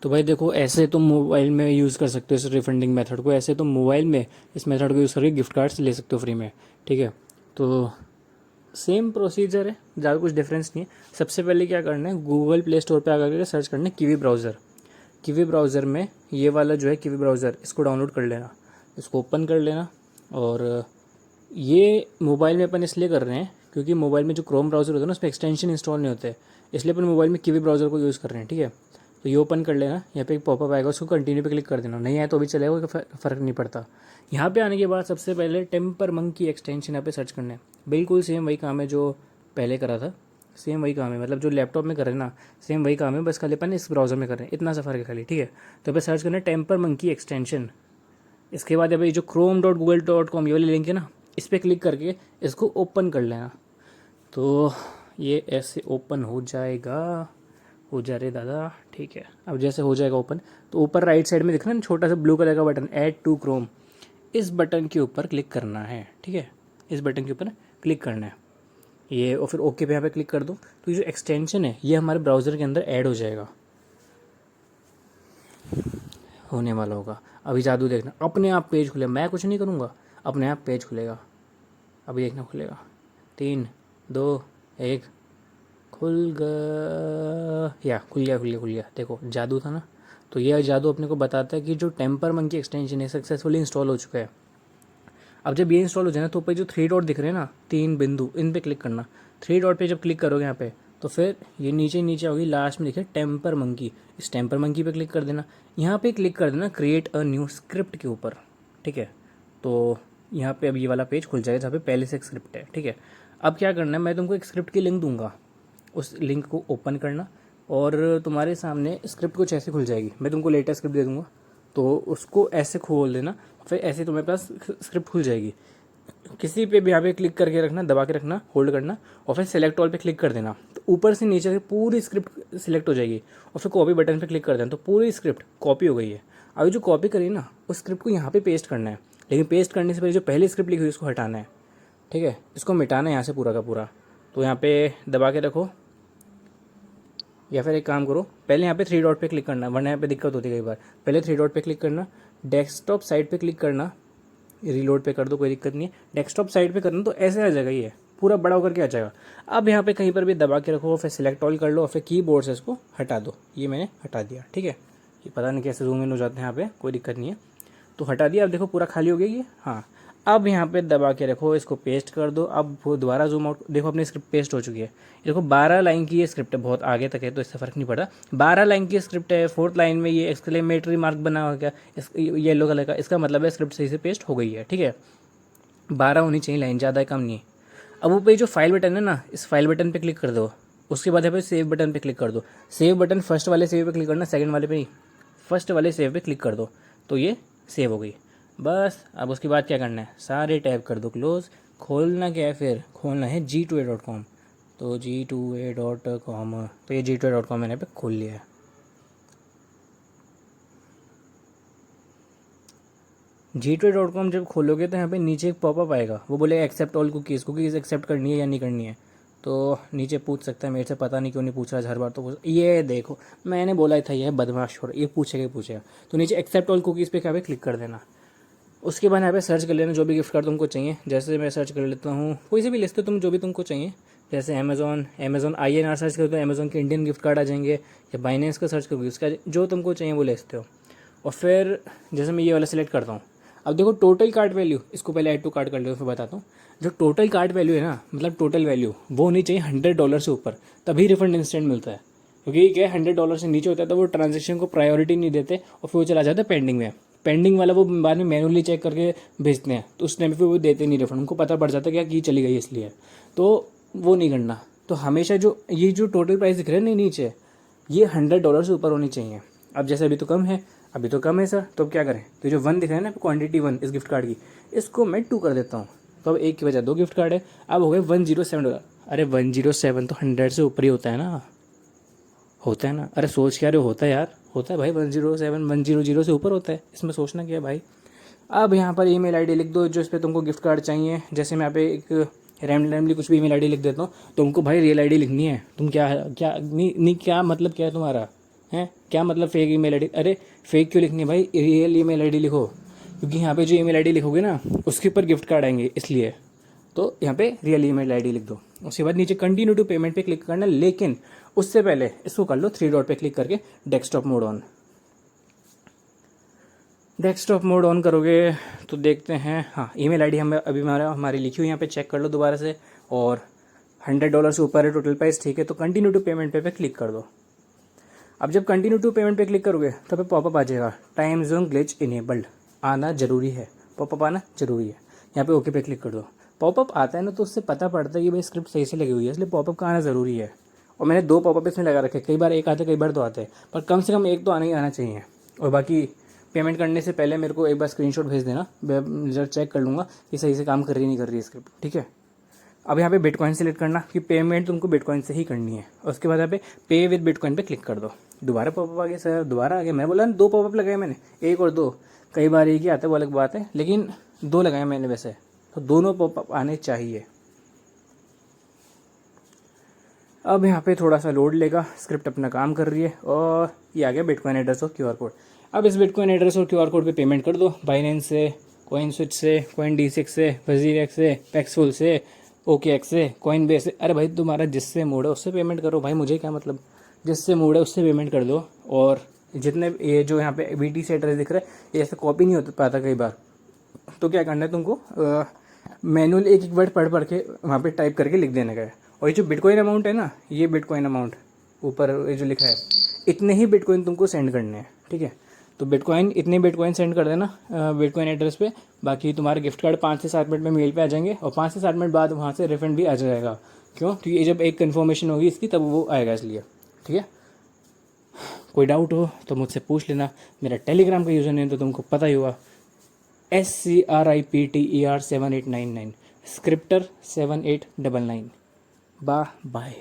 तो भाई देखो, ऐसे तुम मोबाइल में यूज़ कर सकते हो इस रिफंडिंग मेथड को, ऐसे तुम मोबाइल में इस मेथड को यूज़ करके गिफ्ट कार्ड्स ले सकते हो फ्री में। ठीक है, तो सेम प्रोसीजर है, ज़्यादा कुछ डिफरेंस नहीं है। सबसे पहले क्या करना है, गूगल प्ले स्टोर पे आकर के सर्च करना है कीवी ब्राउज़र। कीवी ब्राउज़र में ये वाला जो है कीवी ब्राउज़र, इसको डाउनलोड कर लेना, इसको ओपन कर लेना। और ये मोबाइल में अपन इसलिए कर रहे हैं क्योंकि मोबाइल में जो क्रोम ब्राउज़र होता है ना, उसमें एक्सटेंशन इंस्टॉल नहीं होते, इसलिए अपन मोबाइल में कीवी ब्राउज़र को यूज़ कर रहे हैं। ठीक है, तो ये ओपन कर लेना। यहाँ पे एक पॉपअप आएगा, उसको कंटिन्यू पे क्लिक कर देना, नहीं आया तो भी चलेगा, कोई फ़र्क नहीं पड़ता। यहाँ पे आने के बाद सबसे पहले टेम्पर मंकी एक्सटेंशन यहाँ पे सर्च करना है। बिल्कुल सेम वही काम है जो पहले करा था, सेम वही काम है, मतलब जो लैपटॉप में कर रहे हैं ना, सेम वही काम है, बस खाली अपन इस ब्राउज़र में कर रहे हैं, इतना सा फ़र्क है खाली। ठीक है, तो यहाँ पे सर्च करना है टेम्पर मंकी एक्सटेंशन। इसके बाद यहाँ पे जो chrome.google.com ये वाली लिंक है ना, इस पर क्लिक करके इसको ओपन कर लेना। तो ये ऐसे ओपन हो जाएगा, हो जा रहे दादा। ठीक है, अब जैसे हो जाएगा ओपन, तो ऊपर राइट साइड में दिखना ना छोटा सा ब्लू कलर का बटन, ऐड टू क्रोम, इस बटन के ऊपर क्लिक करना है। ठीक है, इस बटन के ऊपर क्लिक करना है ये, और फिर ओके पे यहाँ पे क्लिक कर दो। तो ये जो एक्सटेंशन है ये हमारे ब्राउज़र के अंदर ऐड हो जाएगा, होने वाला होगा। अभी जादू देखना, अपने आप पेज खुलेगा, मैं कुछ नहीं करूँगा, अपने आप पेज खुलेगा। अभी देखना खुलेगा, 3 2 1, खुल गया, या खुल गया खुल गया खुल गया। देखो जादू था ना। तो यह जादू अपने को बताता है कि जो टेम्पर मंकी एक्सटेंशन है सक्सेसफुली इंस्टॉल हो चुका है। अब जब ये इंस्टॉल हो जाए ना, तो ऊपर जो 3 डॉट दिख रहे हैं ना, 3 बिंदु, इन पे क्लिक करना। 3 डॉट पे जब क्लिक करोगे यहाँ पे, तो फिर ये नीचे नीचे होगी, लास्ट में दिखे टेम्पर मंकी, इस टेम्पर मंकी पे क्लिक कर देना। यहाँ पे क्लिक कर देना क्रिएट अ न्यू स्क्रिप्ट के ऊपर। ठीक है, तो यहाँ पे अब ये वाला पेज खुल जाएगा जहाँ पे पहले से एक स्क्रिप्ट है। ठीक है, अब क्या करना है, मैं तुमको एक स्क्रिप्ट की लिंक दूंगा, उस लिंक को ओपन करना, और तुम्हारे सामने स्क्रिप्ट कुछ ऐसे खुल जाएगी। मैं तुमको लेटेस्ट स्क्रिप्ट दे दूंगा, तो उसको ऐसे खोल देना, फिर ऐसे तुम्हारे पास स्क्रिप्ट खुल जाएगी। किसी पे भी यहाँ पे क्लिक करके रखना, दबा के रखना, होल्ड करना, और फिर सेलेक्ट ऑल पे क्लिक कर देना। तो ऊपर से नीचे से पूरी स्क्रिप्ट सिलेक्ट हो जाएगी, और फिर कॉपी बटन पे क्लिक कर देना, तो पूरी स्क्रिप्ट कॉपी हो गई है। अभी जो कॉपी करी ना, उस स्क्रिप्ट को यहाँ पे पेस्ट करना है, लेकिन पेस्ट करने से पहले जो पहली स्क्रिप्ट लिखी हुई उसको हटाना है। ठीक है, इसको मिटाना है यहाँ से पूरा का पूरा। तो यहाँ पे दबा के रखो, या फिर एक काम करो, पहले यहाँ पे 3 डॉट पे क्लिक करना, वरना यहाँ पे दिक्कत होती है कई बार। पहले 3 डॉट पे क्लिक करना, डेस्कटॉप साइड पे क्लिक करना, रीलोड पे कर दो, कोई दिक्कत नहीं है। डेस्कटॉप साइड पे करना तो ऐसे आ जाएगा, ये पूरा बड़ा होकर के आ जाएगा। अब यहाँ पे कहीं पर भी दबा के रखो, फिर सिलेक्ट ऑल कर लो, और फिर कीबोर्ड से इसको हटा दो। ये मैंने हटा दिया। ठीक है, ये पता नहीं कैसे जूम इन हो जाते हैं यहाँ पे, कोई दिक्कत नहीं है। तो हटा दिया, अब देखो पूरा खाली हो गया ये। हाँ, अब यहाँ पे दबा के रखो, इसको पेस्ट कर दो। अब वो दोबारा जूम आउट, देखो अपनी स्क्रिप्ट पेस्ट हो चुकी है। ये देखो 12 लाइन की ये स्क्रिप्ट है, बहुत आगे तक है तो इससे फ़र्क नहीं पड़ा। 12 लाइन की स्क्रिप्ट है, 4th लाइन में ये एक्सक्लेमेटरी मार्क बना हुआ है इस येलो कलर का, इसका मतलब है स्क्रिप्ट सही से पेस्ट हो गई है। ठीक है, 12 होनी चाहिए लाइन, ज़्यादा है कम नहीं। अब ऊपर जो फाइल बटन है ना, इस फाइल बटन पे क्लिक कर दो। उसके बाद यहाँ पे सेव बटन पे क्लिक कर दो। सेव बटन फर्स्ट वाले सेव पे क्लिक करना, सेकंड वाले पे नहीं, फर्स्ट वाले सेव पे क्लिक कर दो, तो ये सेव हो गई। बस अब उसके बाद क्या करना है, सारे टैब कर दो क्लोज। खोलना क्या है, फिर खोलना है G2A.com। तो G2A.com, तो ये G2A.com मैंने पे खोल लिया है। G2A.com जब खोलोगे तो यहाँ पे नीचे एक पॉपअप आएगा, वो बोलेगा accept all cookies, cookies accept करनी है या नहीं करनी है। तो नीचे पूछ सकता है मेरे से, पता नहीं क्यों नहीं पूछ रहा हर बार। तो ये देखो, मैंने बोला था ये बदमाश हो रहा है, ये पूछेगा ही पूछेगा। तो नीचे एक्सेप्ट ऑल कुकीज़ पे क्या पे क्लिक कर देना। उसके बाद यहाँ पे सर्च कर लेना जो भी गिफ्ट कार्ड तुमको चाहिए। जैसे मैं सर्च कर लेता हूँ, कोई से भी लिस्ट तुम जो भी तुमको चाहिए, जैसे अमेज़ॉन INR सर्च करो तो अमेज़ॉन के इंडियन गिफ्ट कार्ड आ जाएंगे, या बाइनेंस का सर्च करोगे उसका जो तुमको चाहिए वो ले सकते हो। और फिर जैसे मैं ये वाला सिलेक्ट करता हूँ, अब देखो टोटल कार्ड वैल्यू, इसको पहले ऐड टू कार्ड कर लो, फिर बताता हूँ। जो टोटल कार्ड वैल्यू है ना, मतलब टोटल वैल्यू वो होनी चाहिए $100 से ऊपर, तभी रिफंड इंस्टेंट मिलता है। क्योंकि क्या है, $100 से नीचे होता है तो वो ट्रांजेक्शन को प्रायोरिटी नहीं देते, और फिर वो चला जाता है पेंडिंग में। पेंडिंग वाला वो बाद में मैनुअली चेक करके भेजते हैं, तो उस टाइम पे वो देते नहीं रिफंड, उनको पता पड़ जाता है क्या कि चली गई इसलिए। तो वो नहीं करना। तो हमेशा जो ये जो टोटल प्राइस दिख रहा है नहीं नीचे, ये $100 से ऊपर होनी चाहिए। अब जैसे अभी तो कम है, अभी तो कम है सर, तो अब क्या करें, तो जो 1 दिख रहा है ना क्वांटिटी 1 इस गिफ्ट कार्ड की, इसको मैं 2 कर देता हूँ। तो अब 1 की वजह 2 गिफ्ट कार्ड है, अब हो गए $107। अरे 107 तो 100 से ऊपर ही होता है ना, होता है ना। अरे सोच क्या रहे हो, होता है यार, होता है भाई, 107 100 से ऊपर होता है, इसमें सोचना क्या है भाई। अब यहाँ पर ईमेल आईडी लिख दो जो इस पर तुमको गिफ्ट कार्ड चाहिए। जैसे मैं यहाँ पे एक रैंडमली कुछ भी ईमेल आईडी लिख देता हूँ, तुमको भाई रियल आईडी लिखनी है। तुम क्या क्या नहीं क्या मतलब क्या है तुम्हारा, हैं क्या मतलब फेक ईमेल आईडी? अरे फेक क्यों लिखनी है भाई, रियल ईमेल आईडी लिखो, क्योंकि यहाँ पे जो ईमेल आईडी लिखोगे ना उसके ऊपर गिफ्ट कार्ड आएंगे, इसलिए तो यहाँ पे रियल ईमेल आईडी लिख दो। उसके बाद नीचे कंटिन्यू टू पेमेंट पे क्लिक करना, लेकिन उससे पहले इसको कर लो 3 डॉट पे क्लिक करके desktop mode on. Desktop mode on करोगे तो देखते हैं, हाँ ईमेल आईडी हमें अभी हमारी लिखी हुई, यहाँ पे चेक कर लो दोबारा से, और $100 से ऊपर है टोटल प्राइस, ठीक है। तो कंटिन्यू टू पेमेंट पे क्लिक कर दो। अब जब कंटिन्यू टू पेमेंट पे क्लिक करोगे तो पे पॉपअप आ जाएगा, टाइम जोन ग्लिच इनेबल्ड, आना जरूरी है, पॉपअप आना जरूरी है। यहाँ पे ओके पे क्लिक कर दो। पॉपअप आता है ना तो उससे पता पड़ता है कि भाई स्क्रिप्ट सही से लगी हुई है, इसलिए पॉपअप का आना ज़रूरी है। और मैंने 2 पॉपअप इसमें लगा रखे, कई बार एक आते कई बार 2 आते हैं, पर कम से कम एक तो आना ही आना चाहिए। और बाकी पेमेंट करने से पहले मेरे को एक बार स्क्रीनशॉट भेज देना, मैं जरा चेक कर लूँगा कि सही से काम कर रही नहीं कर रही है स्क्रिप्ट, ठीक है। अब यहाँ पे बिटकॉइन सेलेक्ट करना कि पेमेंट तुमको बिटकॉइन से ही करनी है। उसके बाद यहाँ पे पे विद बिटकॉइन पे क्लिक कर दो। दोबारा पॉपअप आ गया सर, दोबारा आ गया। मैं बोला ना 2 पॉपअप लगाए मैंने, 1 और 2, कई बार एक ही आता है वो अलग बात है, लेकिन 2 लगाए मैंने वैसे, तो दोनों पॉपअप आने चाहिए। अब यहाँ पे थोड़ा सा लोड लेगा, स्क्रिप्ट अपना काम कर रही है, और ये आ गया बिटकॉइन एड्रेस और QR कोड। अब इस बिटकॉइन एड्रेस और QR कोड पे पेमेंट कर दो, बाइनेंस से, कॉइन स्विच से, कॉइन D6 से, वजीरेक्स से, पैक्सफुल से, OKX से, कॉइन बेस से। अरे भाई तुम्हारा जिससे मूड है उससे पेमेंट करो भाई, मुझे क्या मतलब, जिससे मूड है उससे पेमेंट कर दो। और जितने ये जो यहाँ पे BTC एड्रेस दिख रहा है ये ऐसे कॉपी नहीं हो पाता कई बार, तो क्या करना है तुमको, मैनुअल एक एक वर्ड पढ़ के वहाँ पे टाइप करके लिख देने का है। और ये जो बिटकॉइन अमाउंट है ना, ये बिटकॉइन अमाउंट ऊपर ये जो लिखा है, इतने ही बिटकॉइन तुमको सेंड करने हैं, ठीक है। तो बिटकॉइन इतने बिटकॉइन सेंड कर देना बिटकॉइन एड्रेस पे, बाकी तुम्हारे गिफ्ट कार्ड 5 से 7 मिनट में मेल पे आ जाएंगे, और 5 से 7 मिनट बाद वहाँ से रिफंड भी आ जाएगा। क्यों? क्योंकि ये जब एक कन्फर्मेशन होगी इसकी तब वो आएगा, इसलिए, ठीक है। कोई डाउट हो तो मुझसे पूछ लेना। मेरा टेलीग्राम का यूज़र नेम तो तुमको पता ही होगा, SCRIPTER 7899, स्क्रिप्टर 7899। बाय।